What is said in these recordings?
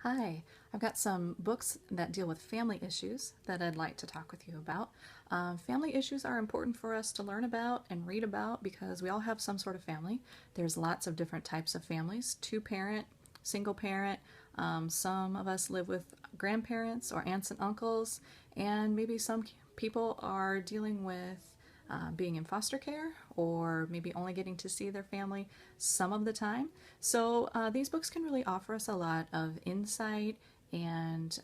Hi, I've got some books that deal with family issues that I'd like to talk with you about. Family issues are important for us to learn about and read about because we all have some sort of family. There's lots of different types of families, two parent, single parent. Some of us live with grandparents or aunts and uncles, and maybe some people are dealing with being in foster care or maybe only getting to see their family some of the time. So these books can really offer us a lot of insight and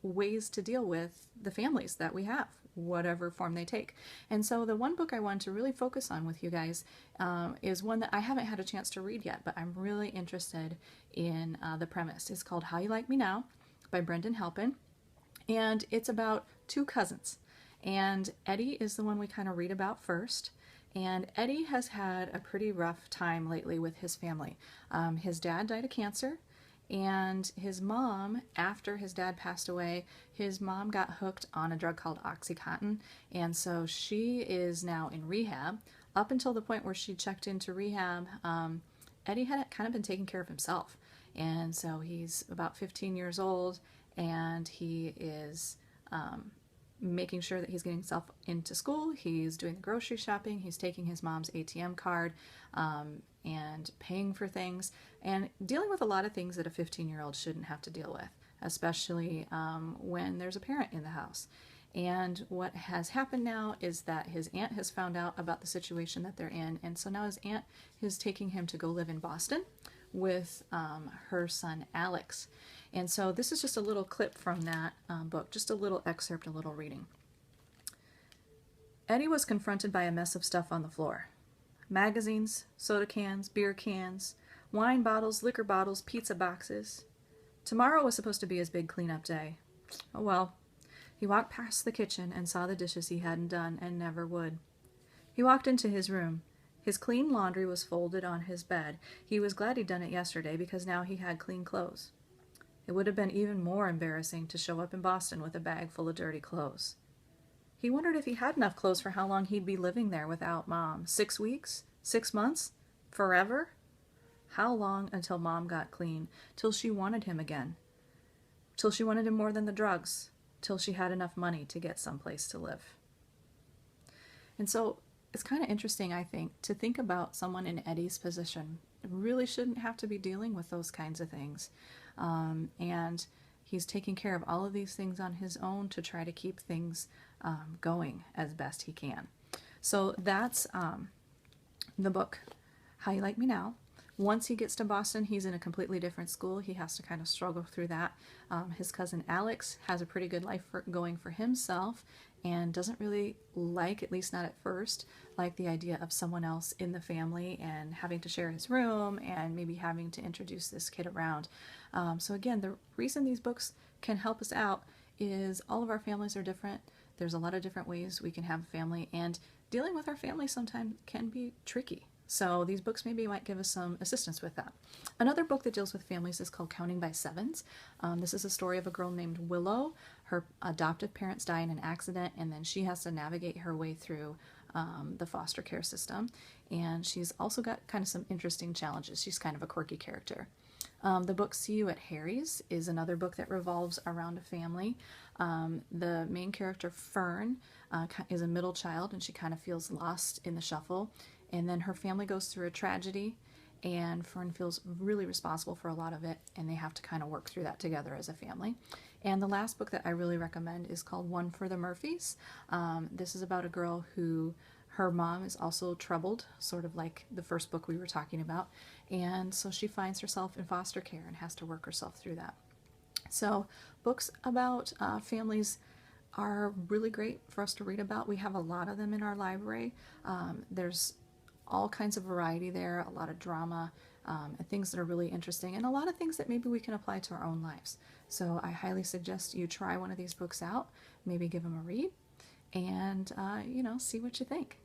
ways to deal with the families that we have, whatever form they take. And so the one book I want to really focus on with you guys is one that I haven't had a chance to read yet, but I'm really interested in the premise. It's called How You Like Me Now by Brendan Halpin, and it's about two cousins. And Eddie is the one we kind of read about first. And Eddie has had a pretty rough time lately with his family. His dad died of cancer, and his mom, after his dad passed away, his mom got hooked on a drug called Oxycontin, and so she is now in rehab. Up until the point where she checked into rehab, Eddie had kind of been taking care of himself, and so he's about 15 years old, and he is making sure that he's getting himself into school. He's doing the grocery shopping. He's taking his mom's ATM card and paying for things and dealing with a lot of things that a 15-year-old shouldn't have to deal with, especially when there's a parent in the house. And what has happened now is that his aunt has found out about the situation that they're in, and so now his aunt is taking him to go live in Boston with her son Alex. And so this is just a little clip from that book, just a little excerpt, a little reading. Eddie was confronted by a mess of stuff on the floor. Magazines, soda cans, beer cans, wine bottles, liquor bottles, pizza boxes. Tomorrow was supposed to be his big cleanup day. Oh well. He walked past the kitchen and saw the dishes he hadn't done and never would. He walked into his room. His clean laundry was folded on his bed. He was glad he'd done it yesterday because now he had clean clothes. It would have been even more embarrassing to show up in Boston with a bag full of dirty clothes. He wondered if he had enough clothes for how long he'd be living there without Mom. 6 weeks? 6 months? Forever? How long until Mom got clean? Till she wanted him again? Till she wanted him more than the drugs? Till she had enough money to get someplace to live? And so it's kind of interesting, I think, to think about someone in Eddie's position. Really shouldn't have to be dealing with those kinds of things. And he's taking care of all of these things on his own to try to keep things going as best he can. So that's the book, How You Like Me Now. Once he gets to Boston, he's in a completely different school. He has to kind of struggle through that. His cousin Alex has a pretty good life going for himself and doesn't really like, at least not at first, like the idea of someone else in the family and having to share his room and maybe having to introduce this kid around. So again, the reason these books can help us out is all of our families are different. There's a lot of different ways we can have a family, and dealing with our family sometimes can be tricky. So these books maybe might give us some assistance with that. Another book that deals with families is called Counting by Sevens. This is a story of a girl named Willow. Her adoptive parents die in an accident, and then she has to navigate her way through the foster care system. And she's also got kind of some interesting challenges. She's kind of a quirky character. The book See You at Harry's is another book that revolves around a family. The main character, Fern, is a middle child, and she kind of feels lost in the shuffle. And then her family goes through a tragedy, and Fern feels really responsible for a lot of it, and they have to kind of work through that together as a family. And the last book that I really recommend is called One for the Murphys. This is about a girl who, her mom is also troubled, sort of like the first book we were talking about, and so she finds herself in foster care and has to work herself through that. So books about families are really great for us to read about. We have a lot of them in our library. There's all kinds of variety there, a lot of drama, and things that are really interesting, and a lot of things that maybe we can apply to our own lives. So I highly suggest you try one of these books out, maybe give them a read, and see what you think.